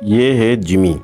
ये है जिमी।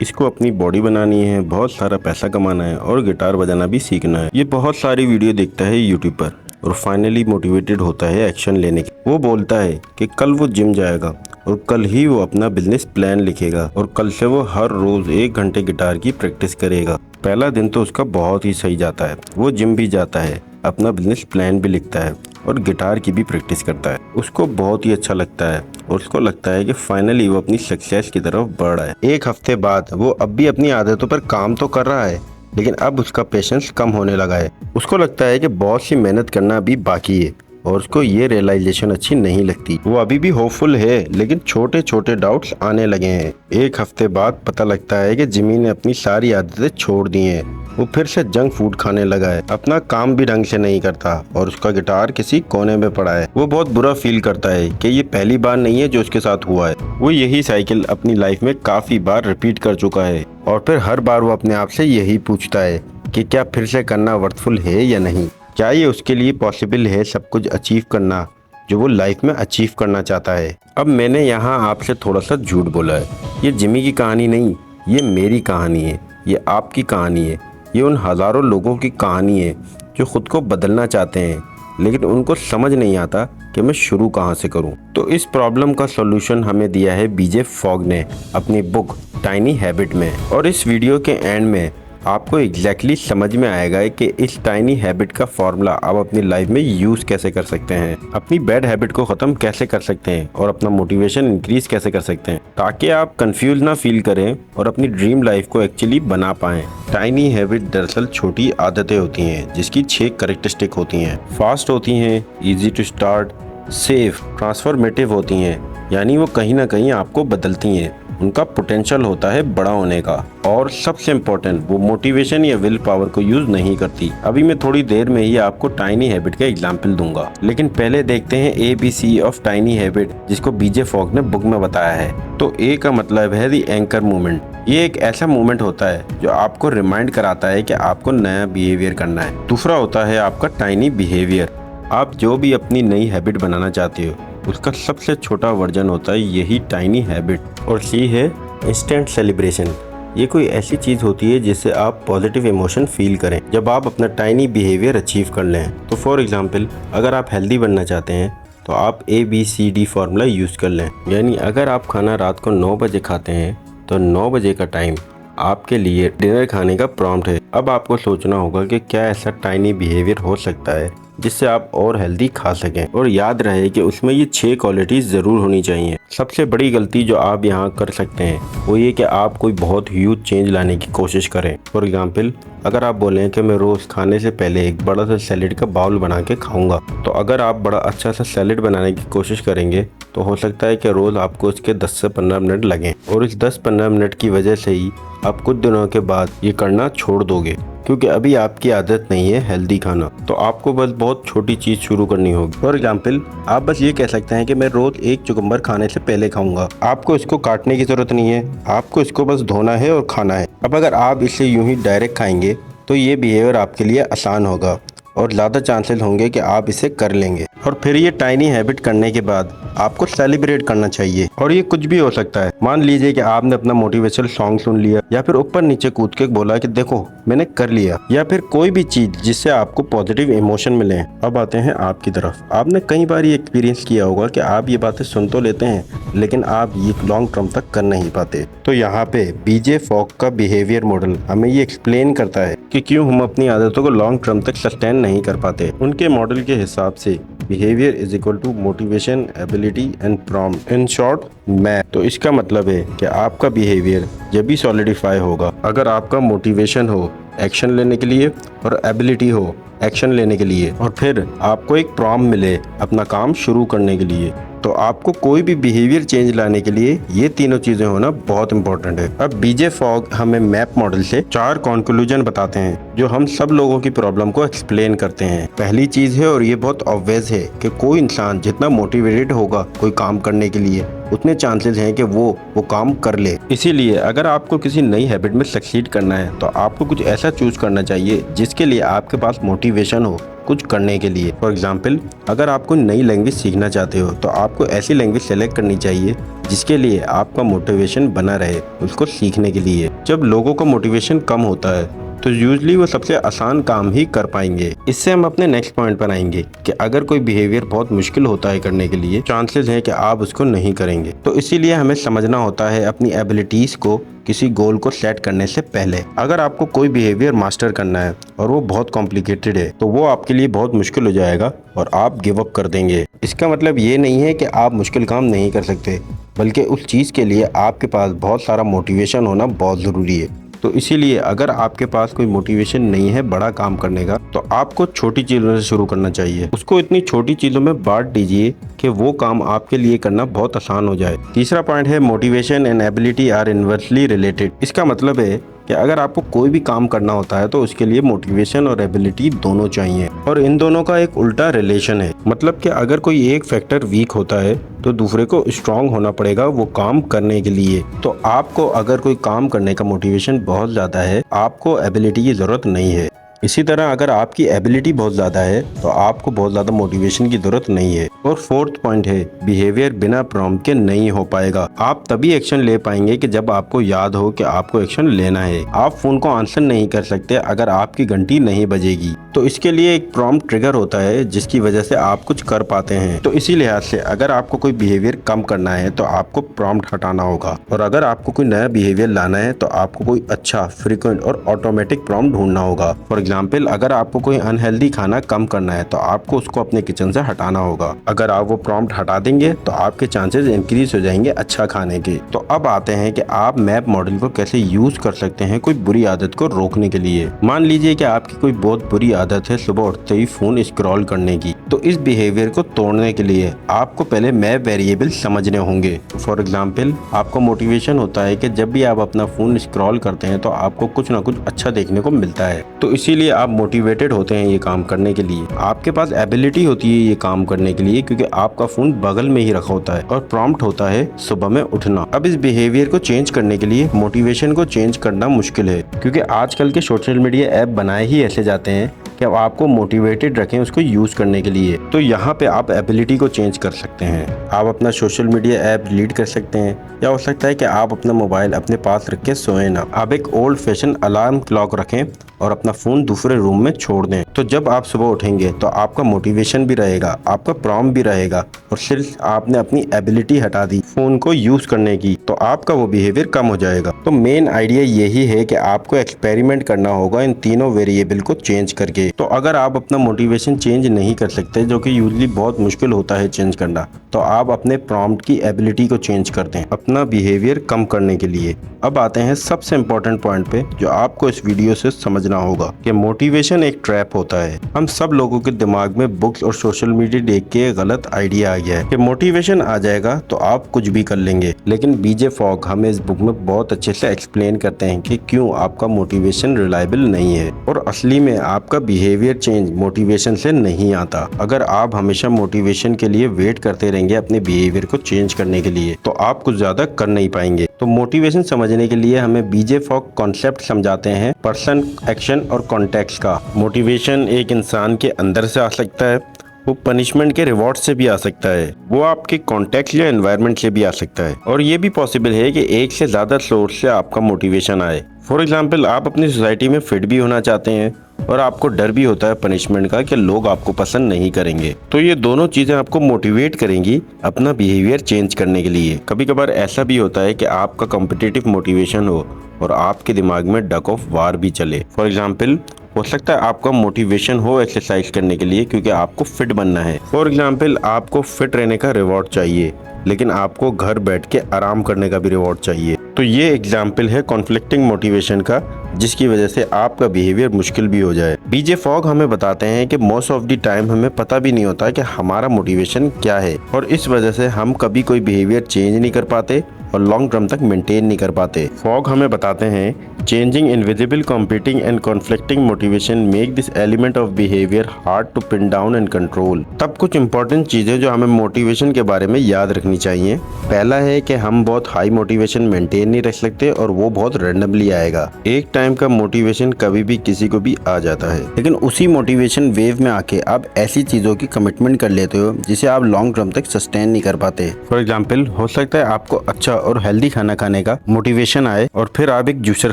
इसको अपनी बॉडी बनानी है, बहुत सारा पैसा कमाना है और गिटार बजाना भी सीखना है। ये बहुत सारी वीडियो देखता है यूट्यूब पर और फाइनली मोटिवेटेड होता है एक्शन लेने की। वो बोलता है कि कल वो जिम जाएगा और कल ही वो अपना बिजनेस प्लान लिखेगा और कल से वो हर रोज 1 घंटे गिटार की प्रैक्टिस करेगा। पहला दिन तो उसका बहुत ही सही जाता है। वो जिम भी जाता है, अपना बिजनेस प्लान भी लिखता है और गिटार की भी प्रैक्टिस करता है। उसको बहुत ही अच्छा लगता है और उसको लगता है कि फाइनली वो अपनी सक्सेस की तरफ बढ़ रहा है। 1 हफ्ते बाद वो अब भी अपनी आदतों पर काम तो कर रहा है, लेकिन अब उसका पेशेंस कम होने लगा है। उसको लगता है कि बहुत सी मेहनत करना अभी बाकी है और उसको ये रियलाइजेशन अच्छी नहीं लगती। वो अभी भी होपफुल है, लेकिन छोटे छोटे डाउट्स आने लगे हैं। 1 हफ्ते बाद पता लगता है कि जिमी ने अपनी सारी आदतें छोड़ दी हैं। वो फिर से जंक फूड खाने लगा है, अपना काम भी ढंग से नहीं करता और उसका गिटार किसी कोने में पड़ा है। वो बहुत बुरा फील करता है कि ये पहली बार नहीं है जो उसके साथ हुआ है। वो यही साइकिल अपनी लाइफ में काफी बार रिपीट कर चुका है और फिर हर बार वो अपने आप से यही पूछता है कि क्या फिर से करना वर्थफुल है या नहीं। क्या ये उसके लिए पॉसिबल है सब कुछ अचीव करना जो वो लाइफ में अचीव करना चाहता है। अब मैंने यहाँ आपसे थोड़ा सा झूठ बोला है। ये जिमी की कहानी नहीं, ये मेरी कहानी है, ये आपकी कहानी है, ये उन हज़ारों लोगों की कहानी है जो खुद को बदलना चाहते हैं, लेकिन उनको समझ नहीं आता कि मैं शुरू कहाँ से करूँ। तो इस प्रॉब्लम का सॉल्यूशन हमें दिया है बीजे फॉग ने अपनी बुक टाइनी हैबिट में। और इस वीडियो के एंड में आपको एग्जैक्टली समझ में आएगा कि इस टाइनी हैबिट का फॉर्मूला आप अपनी लाइफ में यूज़ कैसे कर सकते हैं, अपनी बैड हैबिट को ख़त्म कैसे कर सकते हैं और अपना मोटिवेशन इंक्रीज कैसे कर सकते हैं, ताकि आप कंफ्यूज ना फील करें और अपनी ड्रीम लाइफ को एक्चुअली बना पाएं। टाइनी हैबिट दरअसल छोटी आदतें होती हैं जिसकी 6 कैरेक्टरिस्टिक होती हैं। फास्ट होती हैं, easy to start, safe, transformative होती हैं, यानी वो कहीं ना कहीं आपको बदलती हैं। उनका पोटेंशियल होता है बड़ा होने का, और सबसे इम्पोर्टेंट वो मोटिवेशन या विल पावर को यूज नहीं करती। अभी मैं थोड़ी देर में ही आपको टाइनी हैबिट का एग्जाम्पल दूंगा, लेकिन पहले देखते हैं ABC ऑफ टाइनी हैबिट, जिसको बीजे फॉग ने बुक में बताया है। तो A का मतलब है दी एंकर मूवमेंट। ये एक ऐसा मूवमेंट होता है जो आपको रिमाइंड कराता है कि आपको नया बिहेवियर करना है। दूसरा होता है आपका टाइनी बिहेवियर। आप जो भी अपनी नई हैबिट बनाना चाहते हो उसका सबसे छोटा वर्जन होता है यही टाइनी हैबिट। और C है इंस्टेंट सेलिब्रेशन। ये कोई ऐसी चीज़ होती है जिससे आप पॉजिटिव इमोशन फील करें जब आप अपना टाइनी बिहेवियर अचीव कर लें। तो फॉर एग्जांपल, अगर आप हेल्दी बनना चाहते हैं तो आप ABCD फार्मूला यूज़ कर लें। यानी अगर आप खाना रात को 9 बजे खाते हैं तो 9 बजे का टाइम आपके लिए डिनर खाने का प्रॉम्प्ट है। अब आपको सोचना होगा कि क्या ऐसा टाइनी बिहेवियर हो सकता है जिससे आप और हेल्दी खा सकें, और याद रहे कि उसमें ये 6 क्वालिटीज़ ज़रूर होनी चाहिए। सबसे बड़ी गलती जो आप यहाँ कर सकते हैं वो ये कि आप कोई बहुत ह्यूज चेंज लाने की कोशिश करें। फॉर एग्जांपल, अगर आप बोलें कि मैं रोज़ खाने से पहले एक बड़ा सा सैलेड का बाउल बना के खाऊंगा, तो अगर आप बड़ा अच्छा सा सैलेड बनाने की कोशिश करेंगे तो हो सकता है कि रोज़ आपको इसके 10 से 15 मिनट लगें, और इस 10-15 मिनट की वजह से ही आप कुछ दिनों के बाद ये करना छोड़ दोगे, क्योंकि अभी आपकी आदत नहीं है हेल्दी खाना। तो आपको बस बहुत छोटी चीज़ शुरू करनी होगी। फॉर एग्जांपल, आप बस ये कह सकते हैं कि मैं रोज़ एक चुकम्बर खाने से पहले खाऊंगा। आपको इसको काटने की ज़रूरत नहीं है, आपको इसको बस धोना है और खाना है। अब अगर आप इसे यूं ही डायरेक्ट खाएंगे तो ये बिहेवियर आपके लिए आसान होगा और ज़्यादा चांसेस होंगे कि आप इसे कर लेंगे। और फिर ये टाइनी हैबिट करने के बाद आपको सेलिब्रेट करना चाहिए, और ये कुछ भी हो सकता है। मान लीजिए कि आपने अपना मोटिवेशनल सॉन्ग सुन लिया, या फिर ऊपर नीचे कूद के बोला कि देखो मैंने कर लिया, या फिर कोई भी चीज़ जिससे आपको पॉजिटिव इमोशन मिले। अब आते हैं आपकी तरफ। आपने कई बार ये एक्सपीरियंस किया होगा कि आप ये बातें सुन तो लेते हैं लेकिन आप ये लॉन्ग टर्म तक कर नहीं पाते। तो यहाँ पे बीजे फॉग का बिहेवियर मॉडल हमें ये एक्सप्लेन करता है कि क्यों हम अपनी आदतों को लॉन्ग टर्म तक सस्टेन नहीं कर पाते। उनके मॉडल के हिसाब से behaviour is equal to motivation, ability and prompt, in short map. तो इसका मतलब है कि आपका बिहेवियर जब भी सॉलिडिफाई होगा अगर आपका मोटिवेशन हो एक्शन लेने के लिए, और एबिलिटी हो एक्शन लेने के लिए, और फिर आपको एक प्रॉम्प्ट मिले अपना काम शुरू करने के लिए। तो आपको कोई भी बिहेवियर चेंज लाने के लिए ये तीनों चीजें होना बहुत इंपॉर्टेंट है। अब बीजे फॉग हमें मैप मॉडल से 4 कंक्लूजन बताते हैं जो हम सब लोगों की प्रॉब्लम को एक्सप्लेन करते हैं। पहली चीज है, और ये बहुत ऑब्वियस है, कि कोई इंसान जितना मोटिवेटेड होगा कोई काम करने के लिए उतने चांसेस हैं कि वो काम कर ले। इसीलिए अगर आपको किसी नई हैबिट में सक्सीड करना है तो आपको कुछ ऐसा चूज करना चाहिए जिसके लिए आपके पास मोटिवेशन हो कुछ करने के लिए। फॉर एग्जाम्पल, अगर आप कोई नई लैंग्वेज सीखना चाहते हो तो आपको ऐसी लैंग्वेज सेलेक्ट करनी चाहिए जिसके लिए आपका मोटिवेशन बना रहे उसको सीखने के लिए। जब लोगों का मोटिवेशन कम होता है तो यूजली वो सबसे आसान काम ही कर पाएंगे। इससे हम अपने नेक्स्ट पॉइंट पर आएंगे कि अगर कोई बिहेवियर बहुत मुश्किल होता है करने के लिए, चांसेस हैं कि आप उसको नहीं करेंगे। तो इसीलिए हमें समझना होता है अपनी एबिलिटीज को किसी गोल को सेट करने से पहले। अगर आपको कोई बिहेवियर मास्टर करना है और वो बहुत कॉम्प्लिकेटेड है तो वो आपके लिए बहुत मुश्किल हो जाएगा और आप गिव अप कर देंगे। इसका मतलब ये नहीं है कि आप मुश्किल काम नहीं कर सकते, बल्कि उस चीज़ के लिए आपके पास बहुत सारा मोटिवेशन होना बहुत ज़रूरी है। तो इसीलिए अगर आपके पास कोई मोटिवेशन नहीं है बड़ा काम करने का तो आपको छोटी चीज़ों से शुरू करना चाहिए। उसको इतनी छोटी चीज़ों में बांट दीजिए कि वो काम आपके लिए करना बहुत आसान हो जाए। तीसरा पॉइंट है motivation and ability are inversely related. इसका मतलब है कि अगर आपको कोई भी काम करना होता है तो उसके लिए मोटिवेशन और एबिलिटी दोनों चाहिए और इन दोनों का एक उल्टा रिलेशन है। मतलब कि अगर कोई एक फैक्टर वीक होता है तो दूसरे को स्ट्रांग होना पड़ेगा वो काम करने के लिए। तो आपको अगर कोई काम करने का मोटिवेशन बहुत ज़्यादा है, आपको एबिलिटी की ज़रूरत नहीं है। इसी तरह अगर आपकी एबिलिटी बहुत ज़्यादा है तो आपको बहुत ज़्यादा मोटिवेशन की ज़रूरत नहीं है। और फोर्थ पॉइंट है बिहेवियर बिना प्रॉम्प्ट के नहीं हो पाएगा। आप तभी एक्शन ले पाएंगे कि जब आपको याद हो कि आपको एक्शन लेना है। आप फोन को आंसर नहीं कर सकते अगर आपकी घंटी नहीं बजेगी। तो इसके लिए एक प्रॉम्प्ट ट्रिगर होता है जिसकी वजह से आप कुछ कर पाते हैं। तो इसी लिहाज से अगर आपको कोई बिहेवियर कम करना है तो आपको प्रॉम्प्ट हटाना होगा, और अगर आपको कोई नया बिहेवियर लाना है तो आपको कोई अच्छा फ्रीक्वेंट और ऑटोमेटिक प्रॉम्प्ट ढूंढना होगा। फॉर एग्जाम्पल, अगर आपको कोई अनहेल्दी खाना कम करना है तो आपको उसको अपने किचन से हटाना होगा। अगर आप वो प्रॉम्प्ट हटा देंगे तो आपके चांसेस इंक्रीज हो जाएंगे अच्छा खाने के। तो अब आते हैं कि आप मैप मॉडल को कैसे यूज कर सकते हैं कोई बुरी आदत को रोकने के लिए। मान लीजिए कि आपकी कोई बहुत बुरी आदत है सुबह उठते ही फोन स्क्रॉल करने की। तो इस बिहेवियर को तोड़ने के लिए आपको पहले मैप वेरिएबल समझने होंगे। फॉर एग्जाम्पल, आपको मोटिवेशन होता है कि जब भी आप अपना फोन स्क्रॉल करते हैं तो आपको कुछ ना कुछ अच्छा देखने को मिलता है, तो इसीलिए आप मोटिवेटेड होते हैं ये काम करने के लिए। आपके पास एबिलिटी होती है ये काम करने के लिए क्योंकि आपका फोन बगल में ही रखा होता है और प्रॉम्प्ट होता है सुबह में उठना। अब इस बिहेवियर को चेंज करने के लिए मोटिवेशन को चेंज करना मुश्किल है क्योंकि आजकल के सोशल मीडिया ऐप बनाए ही ऐसे जाते हैं कि अब आपको मोटिवेटेड रखें उसको यूज करने के लिए। तो यहाँ पे आप एबिलिटी को चेंज कर सकते हैं। आप अपना सोशल मीडिया ऐप डिलीट कर सकते हैं, या हो सकता है कि आप अपना मोबाइल अपने पास रख के सोए ना। आप एक ओल्ड फैशन अलार्म क्लॉक रखें और अपना फोन दूसरे रूम में छोड़ दें। तो जब आप सुबह उठेंगे तो आपका मोटिवेशन भी रहेगा, आपका प्रॉम्प्ट भी रहेगा, और सिर्फ आपने अपनी एबिलिटी हटा दी फोन को यूज करने की, तो आपका वो बिहेवियर कम हो जाएगा। तो मेन आइडिया यही है कि आपको एक्सपेरिमेंट करना होगा इन तीनों वेरिएबल को चेंज करके। तो अगर आप अपना मोटिवेशन चेंज नहीं कर सकते, जो कि यूजली बहुत मुश्किल होता है चेंज करना, तो आप अपने प्रॉम्प्ट की एबिलिटी को चेंज करते हैं अपना बिहेवियर कम करने के लिए। अब आते हैं सबसे इम्पोर्टेंट पॉइंट पे जो आपको इस वीडियो से समझना होगा कि मोटिवेशन एक ट्रैप होता है। हम सब लोगों के दिमाग में बुक्स और सोशल मीडिया देख के गलत आइडिया आ गया है कि मोटिवेशन आ जाएगा तो आप कुछ भी कर लेंगे, लेकिन बीजे फॉग हमें इस बुक में बहुत अच्छे से एक्सप्लेन करते हैं कि क्यों आपका मोटिवेशन रिलायबल नहीं है और असली में आपका बिहेवियर चेंज मोटिवेशन से नहीं आता। अगर आप हमेशा मोटिवेशन के लिए वेट करते रहेंगे अपने बिहेवियर को चेंज करने के लिए, तो आप कुछ ज्यादा कर नहीं पाएंगे। तो मोटिवेशन समझने के लिए हमें बीजे फॉग कॉन्सेप्ट समझाते हैं पर्सन, एक्शन और कॉन्टेक्स्ट का। मोटिवेशन एक इंसान के अंदर से आ सकता है, वो पनिशमेंट के रिवॉर्ड से भी आ सकता है, वो आपके कॉन्टेक्स्ट या एनवायरनमेंट से भी आ सकता है, और ये भी पॉसिबल है कि एक से ज्यादा सोर्स से आपका मोटिवेशन आए। फॉर एग्जाम्पल, आप अपनी सोसाइटी में फिट भी होना चाहते हैं और आपको डर भी होता है पनिशमेंट का कि लोग आपको पसंद नहीं करेंगे। तो ये दोनों चीजें आपको मोटिवेट करेंगी अपना बिहेवियर चेंज करने के लिए। कभी कभार ऐसा भी होता है कि आपका कॉम्पिटिटिव मोटिवेशन हो और आपके दिमाग में डक ऑफ वार भी चले। फॉर एग्जाम्पल, हो सकता है आपका मोटिवेशन हो एक्सरसाइज करने के लिए क्योंकि आपको फिट बनना है। फॉर एग्जाम्पल, आपको फिट रहने का रिवॉर्ड चाहिए, लेकिन आपको घर बैठ के आराम करने का भी रिवॉर्ड चाहिए। तो ये एग्जाम्पल है कॉन्फ्लिक्टिंग मोटिवेशन का, जिसकी वजह से आपका बिहेवियर मुश्किल भी हो जाए। बीजे फॉग हमें बताते हैं कि मोस्ट ऑफ द टाइम हमें पता भी नहीं होता कि हमारा मोटिवेशन क्या है, और इस वजह से हम कभी कोई बिहेवियर चेंज नहीं कर पाते और लॉन्ग टर्म तक मेंटेन नहीं कर पाते। फॉग हमें बताते हैं changing invisible competing and conflicting motivation make this element of behaviour hard to pin down and control. तब कुछ इंपॉर्टेंट चीजें जो हमें मोटिवेशन के बारे में याद रखनी चाहिए। पहला है कि हम बहुत हाई मोटिवेशन मेंटेन नहीं रख सकते और वो बहुत रैंडमली आएगा। एक टाइम का मोटिवेशन कभी भी किसी को भी आ जाता है, लेकिन उसी मोटिवेशन वेव में आके आप ऐसी चीजों की कमिटमेंट कर लेते हो जिसे आप लॉन्ग टर्म तक सस्टेन नहीं कर पाते। फॉर एग्जाम्पल, हो सकता है आपको अच्छा और हेल्दी खाना खाने का मोटिवेशन आए और फिर आप एक जूसर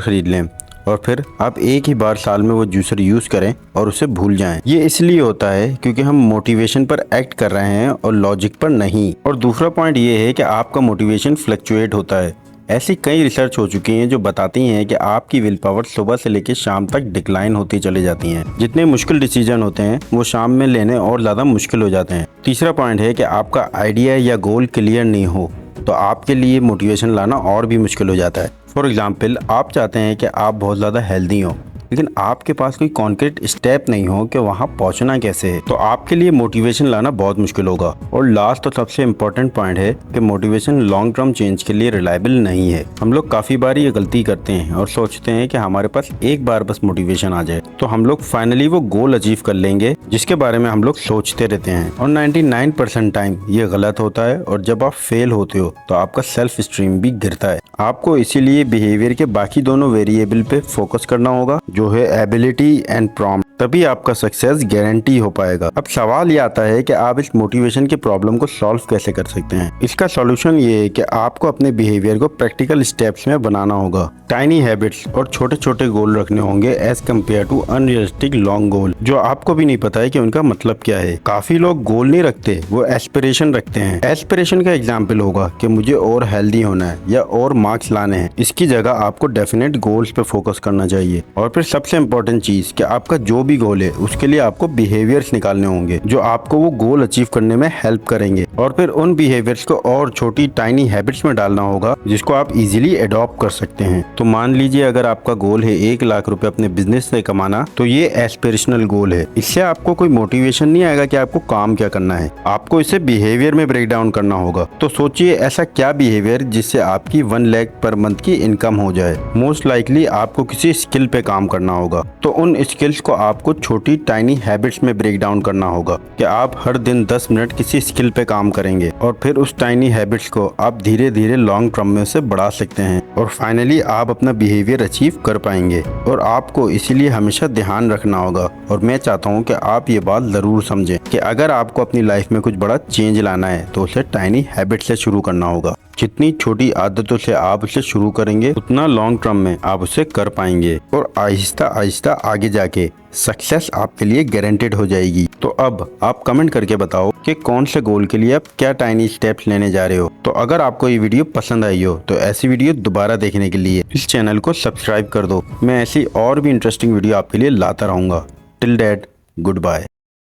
खरीद लें और फिर आप एक ही बार साल में वो जूसर यूज करें और उसे भूल जाएं। ये इसलिए होता है क्योंकि हम मोटिवेशन पर एक्ट कर रहे हैं और लॉजिक पर नहीं। और दूसरा पॉइंट ये है कि आपका मोटिवेशन फ्लक्चुएट होता है। ऐसी कई रिसर्च हो चुकी हैं जो बताती हैं कि आपकी विल पावर सुबह से लेकर शाम तक डिक्लाइन होती चली जाती हैं। जितने मुश्किल डिसीजन होते हैं वो शाम में लेने और ज्यादा मुश्किल हो जाते हैं। तीसरा पॉइंट है कि आपका आइडिया या गोल क्लियर नहीं हो तो आपके लिए मोटिवेशन लाना और भी मुश्किल हो जाता है। फॉर एग्जाम्पल, आप चाहते हैं कि आप बहुत ज़्यादा हेल्दी हो, लेकिन आपके पास कोई कॉन्क्रीट स्टेप नहीं हो कि वहाँ पहुँचना कैसे है, तो आपके लिए मोटिवेशन लाना बहुत मुश्किल होगा। और लास्ट और सबसे इम्पोर्टेंट पॉइंट है कि मोटिवेशन लॉन्ग टर्म चेंज के लिए रिलायबल नहीं है। हम लोग काफ़ी बार ये गलती करते हैं और सोचते हैं कि हमारे पास एक बार बस मोटिवेशन आ जाए तो हम लोग फाइनली वो गोल अचीव कर लेंगे जिसके बारे में हम लोग सोचते रहते हैं। और 99% टाइम ये गलत होता है और जब आप फेल होते हो तो आपका सेल्फ स्टीम भी गिरता है। आपको इसीलिए बिहेवियर के बाकी दोनों वेरिएबल पे फोकस करना होगा, जो है एबिलिटी एंड प्रॉम्प्ट, तभी आपका सक्सेस गारंटी हो पाएगा। अब सवाल ये आता है कि आप इस मोटिवेशन के प्रॉब्लम को सॉल्व कैसे कर सकते हैं। इसका सॉल्यूशन ये है कि आपको अपने बिहेवियर को प्रैक्टिकल स्टेप्स में बनाना होगा। टाइनी हैबिट्स और छोटे छोटे गोल रखने होंगे as compare to unrealistic long goal, जो आपको भी नहीं पता है कि उनका मतलब क्या है। काफी लोग गोल नहीं रखते, वो एस्पिरेशन रखते हैं। एस्पिरेशन का एग्जाम्पल होगा कि मुझे और हेल्दी होना है या और मार्क्स लाने हैं। इसकी जगह आपको डेफिनेट गोल्स पे फोकस करना चाहिए। और फिर सबसे इम्पोर्टेंट चीज कि आपका जो भी गोल है उसके लिए आपको बिहेवियर्स निकालने होंगे जो आपको वो गोल अचीव करने में हेल्प करेंगे। और फिर उन बिहेवियर्स को और छोटी टाइनी हैबिट्स में डालना होगा जिसको आप इजीली अडॉप्ट कर सकते हैं। तो मान लीजिए अगर आपका गोल है 1 लाख रुपए अपने बिजनेस से कमाना, तो ये एस्पिरेशनल गोल है। इससे आपको कोई मोटिवेशन नहीं आएगा कि आपको काम क्या करना है, आपको इसे बिहेवियर में ब्रेक डाउन करना होगा। तो सोचिए ऐसा क्या बिहेवियर जिससे आपकी 1 लाख पर मंथ की इनकम हो जाए। मोस्ट लाइकली आपको किसी स्किल पे काम करना होगा, तो उन स्किल्स को आपको छोटी टाइनी हैबिट्स में ब्रेक डाउन करना होगा कि आप हर दिन 10 मिनट किसी स्किल पे काम करेंगे और फिर उस टाइनी हैबिट्स को आप धीरे धीरे लॉन्ग टर्म में से बढ़ा सकते हैं और फाइनली आप अपना बिहेवियर अचीव कर पाएंगे। और आपको इसीलिए हमेशा ध्यान रखना होगा, और मैं चाहता हूँ कि आप ये बात जरूर समझें कि अगर आपको अपनी लाइफ में कुछ बड़ा चेंज लाना है तो उसे टाइनी हैबिट से शुरू करना होगा। जितनी छोटी आदतों से आप उसे शुरू करेंगे उतना लॉन्ग टर्म में आप उसे कर पाएंगे और आहिस्ता आहिस्ता आगे जाके सक्सेस आपके लिए गारंटेड हो जाएगी। तो अब आप कमेंट करके बताओ कि कौन से गोल के लिए आप क्या टाइनी स्टेप्स लेने जा रहे हो। तो अगर आपको ये वीडियो पसंद आई हो तो ऐसी वीडियो दोबारा देखने के लिए इस चैनल को सब्सक्राइब कर दो। मैं ऐसी और भी इंटरेस्टिंग वीडियो आपके लिए लाता रहूंगा। Till that, good bye.